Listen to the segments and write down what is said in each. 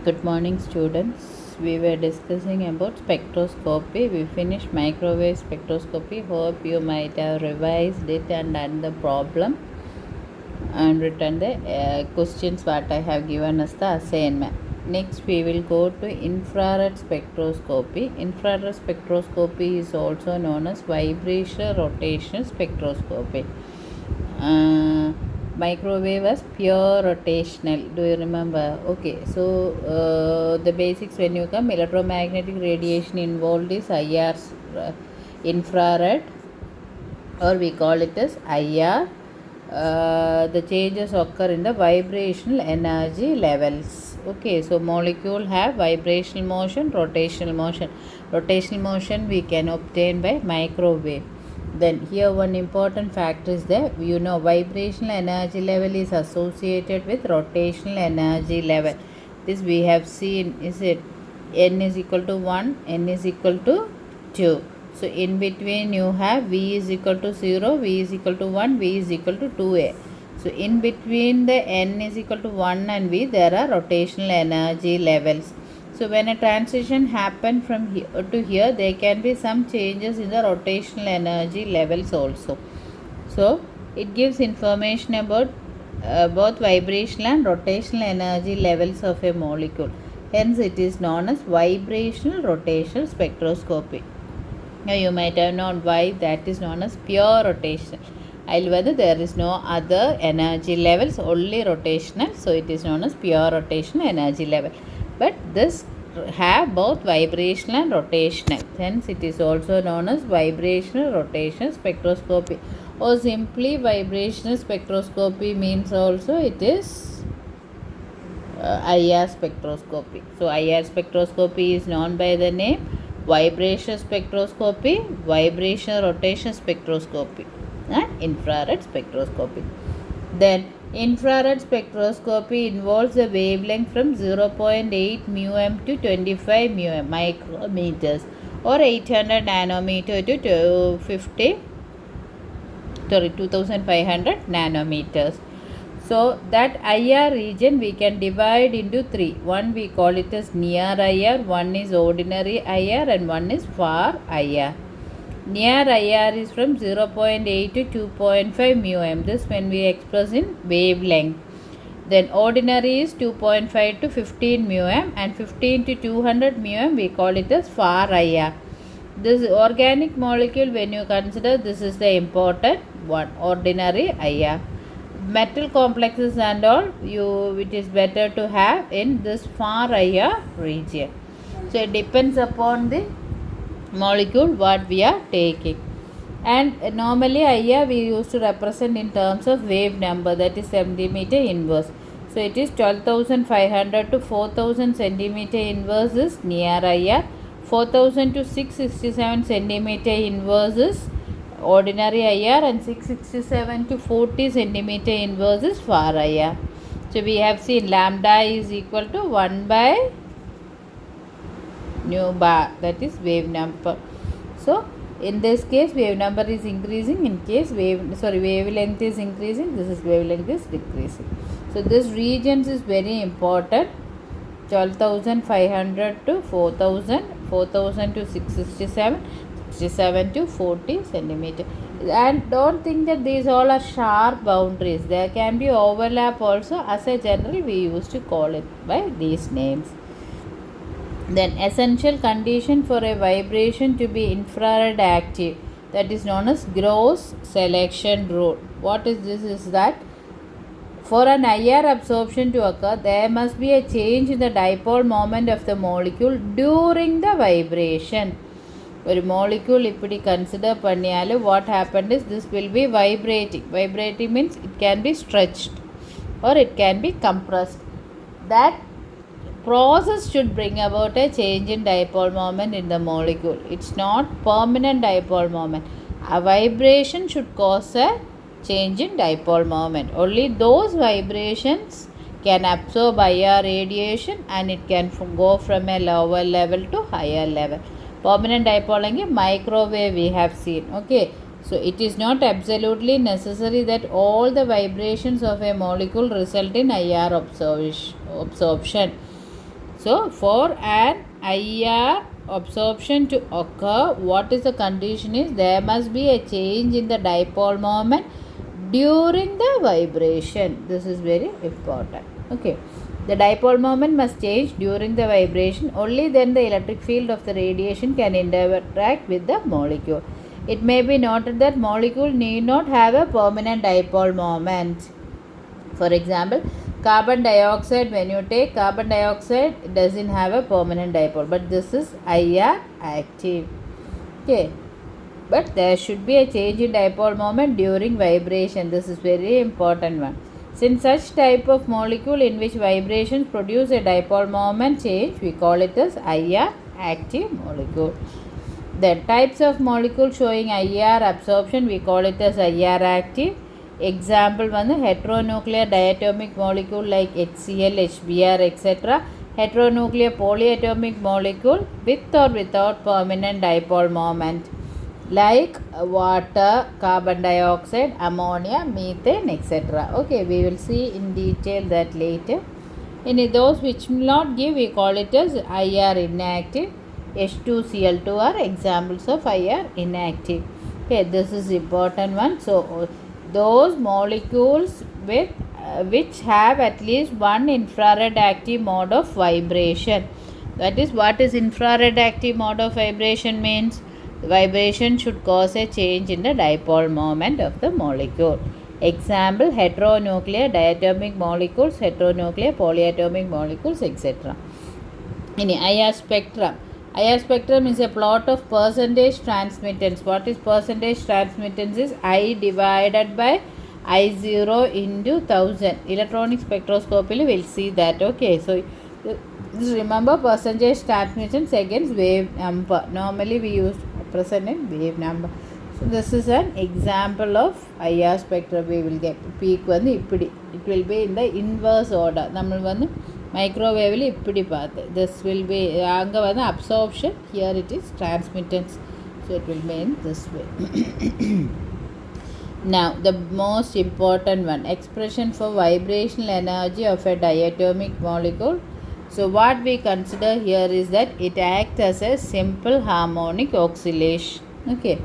Good morning, students. We were discussing about spectroscopy. We finished microwave spectroscopy. Hope you might have revised it and done the problem and written the questions what I have given as the assignment. Next, we will go to infrared spectroscopy. Infrared spectroscopy is also known as vibrational rotational spectroscopy. Microwave was pure rotational. Do you remember? Okay, so the basics when you come, electromagnetic radiation involved is IR, infrared, or we call it as IR. The changes occur in the vibrational energy levels. Okay, so molecule have vibrational motion, rotational motion. Rotational motion we can obtain by microwave. Then here one important factor is that vibrational energy level is associated with rotational energy level. This we have seen, is it n is equal to 1, n is equal to 2. So in between you have V is equal to 0, V is equal to 1, V is equal to 2a. So in between the n is equal to 1 and V, there are rotational energy levels. So when a transition happens from here to here, there can be some changes in the rotational energy levels also. So it gives information about both vibrational and rotational energy levels of a molecule. Hence it is known as vibrational rotational spectroscopy. Now you might have known why that is known as pure rotation. Whether there is no other energy levels, only rotational, so it is known as pure rotational energy level. But this have both vibrational and rotational, hence it is also known as vibrational rotational spectroscopy, or simply vibrational spectroscopy means also it is IR spectroscopy. So IR spectroscopy is known by the name vibration spectroscopy, vibration rotation spectroscopy, and infrared spectroscopy. Then infrared spectroscopy involves a wavelength from 0.8 μm to 25 μm micrometers, or 800 nanometer to 2500 nanometers. So that IR region we can divide into three. One we call it as near IR, one is ordinary IR, and one is far IR. Near IR is from 0.8 to 2.5 μm. This when we express in wavelength. Then ordinary is 2.5 to 15 μm, and 15 to 200 μm we call it as far IR. This organic molecule, when you consider, this is the important one, ordinary IR. Metal complexes and all, it is better to have in this far IR region. So it depends upon the molecule what we are taking. And normally IR we used to represent in terms of wave number, that is centimeter inverse. So it is 12,500 to 4,000 centimeter inverse is near IR, 4,000 to 667 centimeter inverse is ordinary IR, and 667 to 40 centimeter inverse is far IR. So we have seen lambda is equal to 1 by nu bar, that is wave number. So in this case wave number is increasing, in case wavelength is increasing, this is wavelength is decreasing. So this regions is very important. 12,500 to 4,000, 4,000 to 667, 67 to 40 centimeter. And don't think that these all are sharp boundaries. There can be overlap also. As a general we used to call it by these names. Then essential condition for a vibration to be infrared active, that is known as Gauss selection rule. What is this? Is that for an IR absorption to occur, there must be a change in the dipole moment of the molecule during the vibration. ഒരു molecule ഇപ്പിടി consider പണിയാൽ what happened is this will be vibrating. Vibrating means it can be stretched or it can be compressed. That process should bring about a change in dipole moment in the molecule. It's not permanent dipole moment. A vibration should cause a change in dipole moment. Only those vibrations can absorb IR radiation and it can go from a lower level to higher level. Permanent dipole microwave we have seen. Okay, so it is not absolutely necessary that all the vibrations of a molecule result in IR absorption. So for an IR absorption to occur, what is the condition is there must be a change in the dipole moment during the vibration. This is very important. Okay, the dipole moment must change during the vibration. Only then the electric field of the radiation can interact with the molecule. It may be noted that molecule need not have a permanent dipole moment. For example, carbon dioxide, when you take carbon dioxide, it doesn't have a permanent dipole, but this is IR active. Okay, but there should be a change in dipole moment during vibration. This is very important one. Since such type of molecule in which vibrations produce a dipole moment change, we call it as IR active molecule. The types of molecules showing IR absorption, we call it as IR active. Example வந்து heteronuclear diatomic molecule like HCl, HBr, etc. Heteronuclear polyatomic molecule with or without permanent dipole moment like water, carbon dioxide, ammonia, methane, etc. Okay, we will see in detail that later. In those which will not give, we call it as IR inactive. H2Cl2 are examples of IR inactive. Okay, this is important one. So those molecules with which have at least one infrared active mode of vibration. That is, what is infrared active mode of vibration means? The vibration should cause a change in the dipole moment of the molecule. Example, heteronuclear diatomic molecules, heteronuclear polyatomic molecules, etc. In IR spectrum, IR spectrum is a plot of percentage transmittance. What is percentage transmittance? Is I divided by I0 into 1000. Electronic spectroscopy we will see that. Okay, so just remember percentage transmittance against wave number. Normally we use present in wave number. So this is an example of IR spectrum. We will get peak வந்து இப்படி, it will be in the inverse order. நம்ம வந்து மைக்ரோவேவில் இப்படி பார்த்து, this will be அங்கே வந்து absorption, here it is transmittance, so it will be in this way. Now the most important one, expression for vibrational energy of a diatomic molecule. So what we consider here is that it acts as a simple harmonic oscillation. Okay,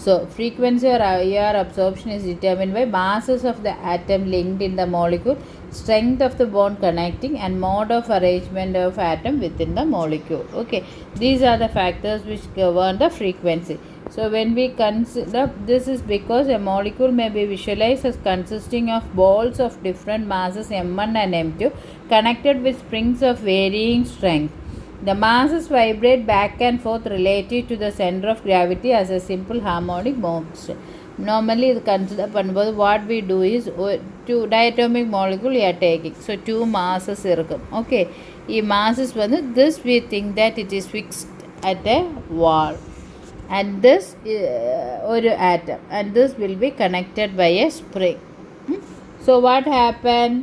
so frequency or IR absorption is determined by masses of the atom linked in the molecule, strength of the bond connecting, and mode of arrangement of atom within the molecule. Okay, these are the factors which govern the frequency. So when we consider, this is because a molecule may be visualized as consisting of balls of different masses m1 and m2 connected with springs of varying strength. The masses vibrate back and forth relative to the center of gravity as a simple harmonic motion. Normally consider பண்ணும்போது what we do is two diatomic molecule we are taking, so two masses இருக்கும். Okay, ಈ masses வந்து this we think that it is fixed at a wall, and this ஒரு atom, and this will be connected by a spring. So what happened,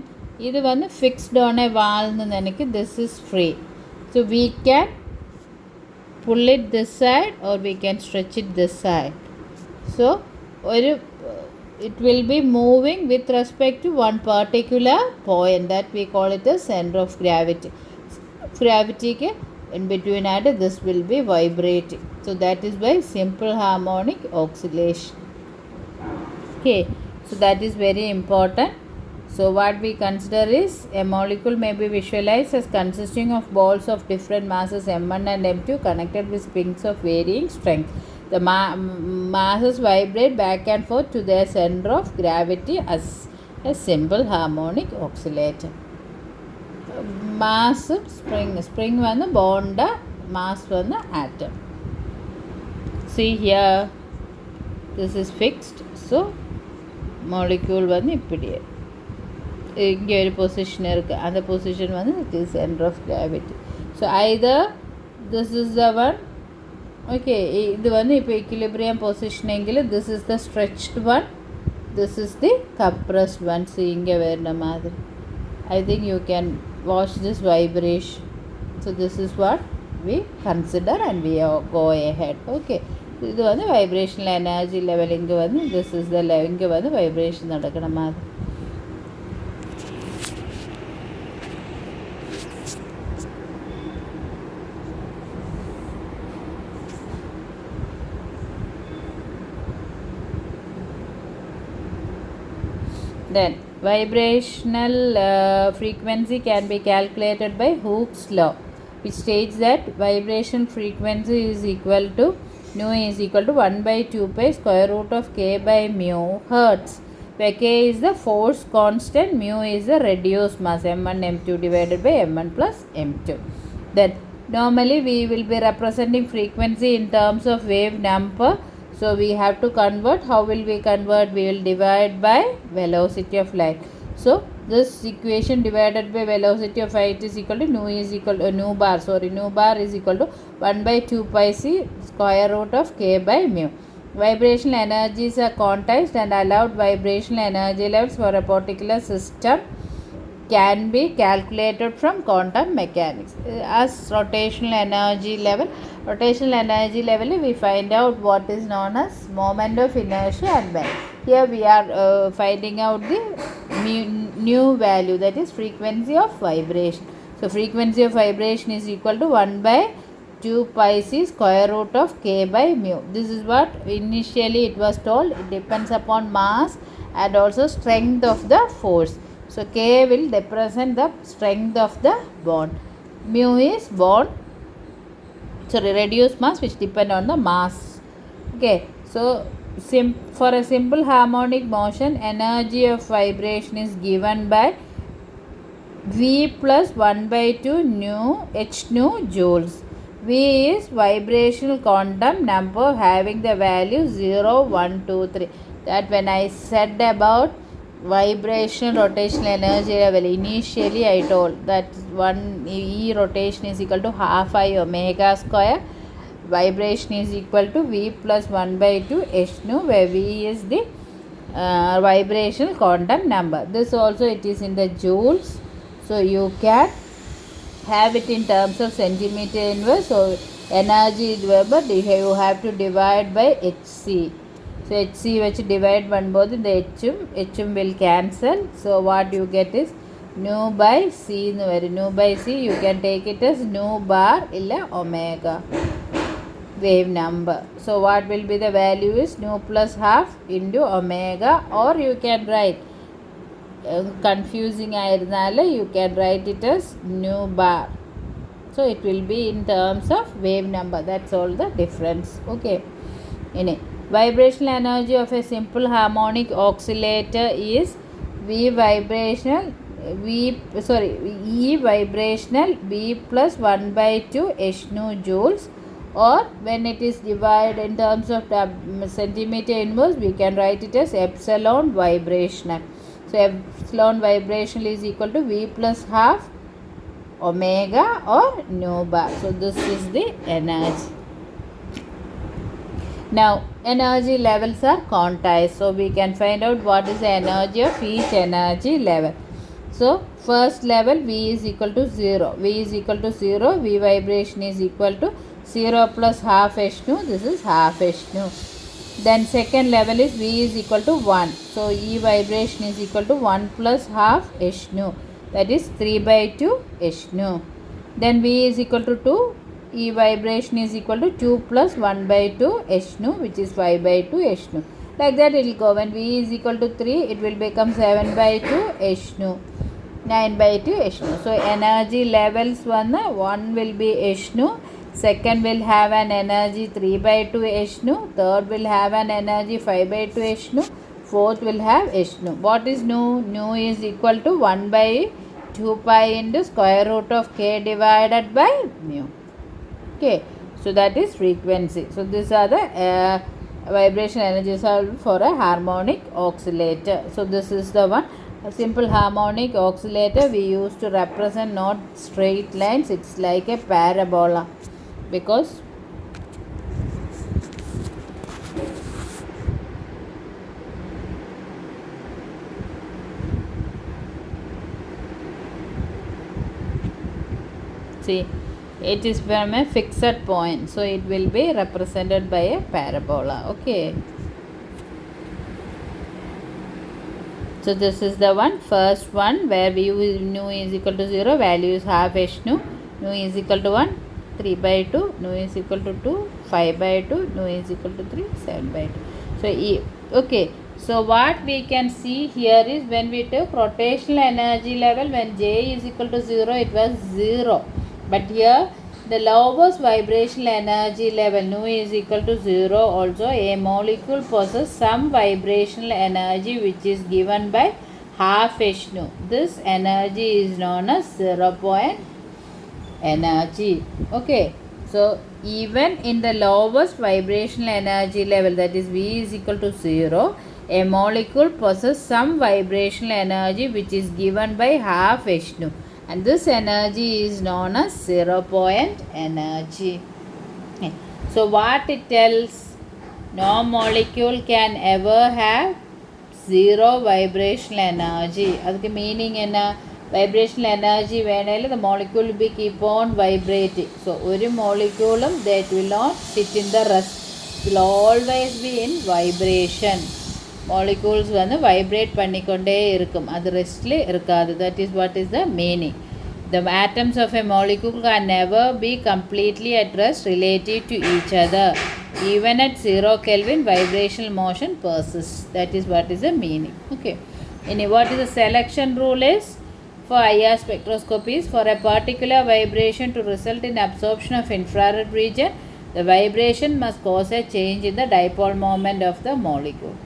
இது வந்து fixed on a wall னு நினைக்கு, this is free, so we can pull it this side or we can stretch it this side. So it will be moving with respect to one particular point that we call it the center of gravity. Gravity ke in between at this will be vibrating, so that is by simple harmonic oscillation. Okay, so that is very important. So what we consider is a molecule may be visualized as consisting of balls of different masses m1 and m2 connected with springs of varying strength. The masses vibrate back and forth to their center of gravity as a simple harmonic oscillator. Mass spring வந்து bond, mass வந்து atom. See here, this is fixed, so molecule வந்து இப்படி இங்கே ஒரு position இருக்குது, அந்த position வந்து it is center of gravity. So either this is the one, okay, இது வந்து இப்போ equilibrium positioning, this is the stretched one, this is the compressed one. See இங்கே வேற மாதிரி, I think you can watch this vibration. So this is what we consider and we go ahead. Okay, இது வந்து vibrational energy level, இங்கே வந்து this is the level, இங்கே வந்து vibration நடக்கிற மாதிரி. Then vibrational frequency can be calculated by Hooke's law, which states that vibration frequency is equal to nu is equal to 1 by 2 pi square root of k by mu hertz, where k is the force constant, mu is the reduced mass, m1 m2 divided by m1 plus m2. Then normally we will be representing frequency in terms of wave number. So we have to convert. How will we convert? We will divide by velocity of light. So this equation divided by velocity of light is equal to nu is equal to nu bar is equal to 1 by 2 pi c square root of k by mu. Vibrational energies are quantized and allowed vibrational energy levels for a particular system can be calculated from quantum mechanics. As rotational energy level we find out what is known as moment of inertia and bend. Here we are finding out the new value, that is frequency of vibration. So frequency of vibration is equal to 1 by 2 pi c square root of k by mu. This is what initially it was told. It depends upon mass and also strength of the force. So k will represent the strength of the bond. Mu is reduced mass which depend on the mass. Okay, so for a simple harmonic motion, energy of vibration is given by V plus 1 by 2 nu h nu joules. V is vibrational quantum number having the value 0, 1, 2, 3. That when I said about vibrational rotational energy level, initially I told that one E rotation is equal to half I omega square. Vibration is equal to V plus 1 by 2 h nu, where V is the vibrational quantum number. This also it is in the joules, so you can have it in terms of centimeter inverse. So energy is Weber, you have to divide by hc. So hc which divide one both in the hum will cancel. So what you get is nu by c. Nu by c you can take it as nu bar illa omega wave number. So what will be the value is nu plus half into omega, or you can write confusing ayirunnaale you can write it as nu bar. So it will be in terms of wave number. That's all the difference. Okay. Vibrational energy of a simple harmonic oscillator is E vibrational B plus 1 by 2 h nu joules, or when it is divided in terms of centimeter inverse we can write it as epsilon vibrational. So epsilon vibrational is equal to V plus half omega or nu bar. So this is the energy. Now energy levels are quantized, so we can find out what is the energy of each energy level. So first level V is equal to 0. V is equal to 0. V vibration is equal to 0 plus half h nu. This is half h nu. Then second level is V is equal to 1. So E vibration is equal to 1 plus half h nu. That is 3 by 2 h nu. Then V is equal to 2. E vibration is equal to 2 plus 1 by 2 h nu, which is 5 by 2 h nu. Like that it will go. When V is equal to 3, it will become 7 by 2 h nu, 9 by 2 h nu. So energy levels one will be h nu, second will have an energy 3 by 2 h nu, third will have an energy 5 by 2 h nu, fourth will have h nu. What is nu? Nu is equal to 1 by 2 pi into square root of k divided by mu. Okay, so that is frequency. So these are the vibration energies for a harmonic oscillator. So this is the one. A simple harmonic oscillator we use to represent not straight lines, it's like a parabola, because see, it is from a fixed point, so it will be represented by a parabola. Okay, so this is the one, first one, where nu is equal to 0, value is half h nu, nu is equal to 1, 3 by 2, nu is equal to 2, 5 by 2, nu is equal to 3, 7 by 2. So okay, So what we can see here is when we took rotational energy level, when J is equal to 0, it was 0. But here the lowest vibrational energy level nu is equal to 0. Also a molecule possesses some vibrational energy which is given by half h nu. This energy is known as 0 point energy. Okay. So even in the lowest vibrational energy level, that is V is equal to 0, a molecule possesses some vibrational energy which is given by half h nu, and this energy is known as 0 point energy. So what it tells, no molecule can ever have zero vibrational energy. That's the meaning in vibrational energy when the molecule will be keep on vibrating. So one molecule that will not sit in the rest, will always be in vibration. Molecules வந்து vibrate பண்ணிக்கொண்டே இருக்கும், அது ரெஸ்ட்ல இருக்காது. That is what is the meaning. The atoms of a molecule can never be completely at rest relative to each other. Even at 0 Kelvin, vibrational motion persists. That is what is the meaning. Okay. And what is the selection rule is? For IR spectroscopies, for a particular vibration to result in absorption of infrared region, the vibration must cause a change in the dipole moment of the molecule.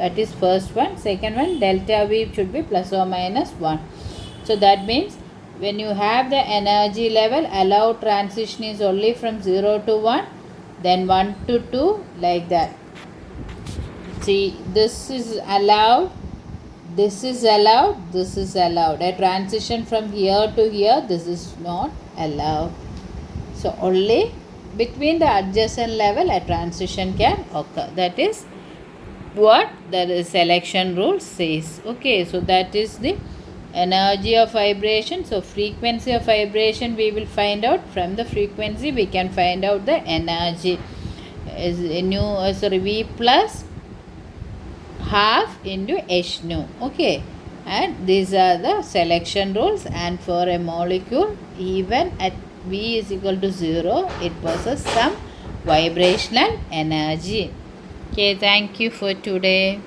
That is first one. Second one, delta V should be plus or minus 1. So that means when you have the energy level, allowed transition is only from 0 to 1, then 1 to 2, like that. See, this is allowed, this is allowed, this is allowed. A transition from here to here, this is not allowed. So only between the adjacent level a transition can occur. That is what the selection rule says. Okay, so that is the energy of vibration. So frequency of vibration we will find out. From the frequency we can find out the energy. V plus half into h nu. Okay, and these are the selection rules. And for a molecule, even at V is equal to 0, it possesses some vibrational energy. Okay, thank you for today.